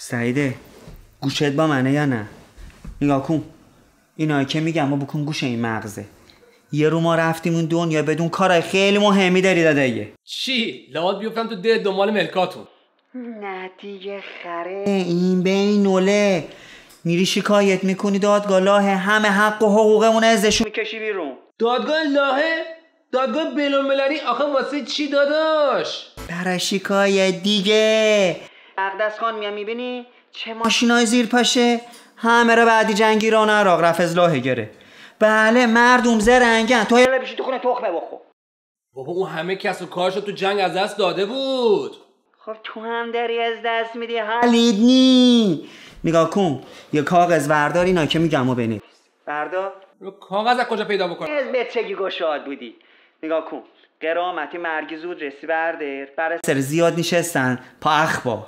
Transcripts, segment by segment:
سعیده گوشت با منه یا نه؟ نگاه کن اینایی که میگم ما بکن گوش این مغزه. یه رو ما رفتیم اون دنیا بدون کارهای خیلی مهمی داری داداییه. چی؟ لابد بیفتم تو ده دنبال ملکاتون. نه دیگه خره این بین نوله میری شکایت میکنی دادگاه لاهه، همه حق و حقوقمون ازشون میکشی بیرون. دادگاه لاهه؟ دادگاه بین‌المللی آخه واسه چی داداش؟ برای شکایت دیگه. اقدس خان میبینی چه ماشینای زیر پاشه، همه را بعدی جنگیران عراق رفت از لاهه گره. بله مردم زرنگن، تو یه بشی تو خونه تخمه بخو. بابا اون همه کس و کارشو تو جنگ از دست داده بود. خب تو هم داری از دست میدی حلید نی. نگاه کن یه کاغذ بردار اینا که میگم و بنویس. بردار. کاغذ از کجا پیدا بکنم؟ از بچگی گشاد بودی. نگاه کن قرامتی مرگی زود رسی بردار. برای سر زیاد نشستن پا اخبار.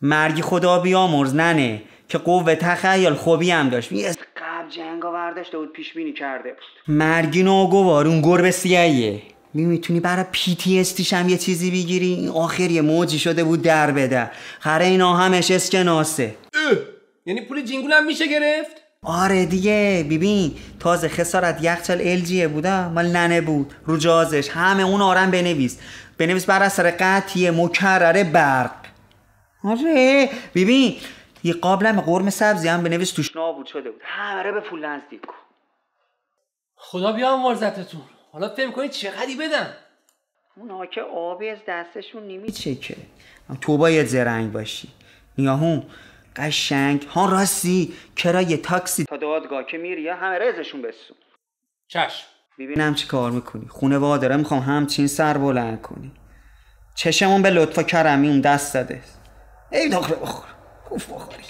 مرگی خدا بیامرز ننه که قوه تخیل خوبی هم داشت. قبل جنگا برداشته بود پیش بینی کرده بود. مرگی ناگوار اون گربه سیاییه. میتونی برای PTSD هم یه چیزی بگیری؟ این آخر یه موجی شده بود در بده. خره اینا همش اسکناسه. یعنی پول جینگول هم میشه گرفت؟ آره دیگه. ببین تازه خسارت یخچال LG بوده مال ننه بود. رو جازش همه اون آرم بنویس بر اثر قطعی مکرر برق. آره ببین یه قابلم قرمه سبزی هم بنویس توش نابود شده بود. همه به پول نزدیک کن. خدا بیامرزتتون. حالا فهم کنید چقدری بدم؟ اونا که آبی از دستشون نمیچکه. تو باید زرنگ باشی. نیاهون قشنگ ها راستی کرایه تاکسی تا دادگاه که میری همه رزشون بسون. چشم. ببینم چی کار میکنی. خونه واداره میخوام همچین سر بلند کنی. چشمون به لطف و کرمی اون دست داده. ای داخل بخور خوف بخوری.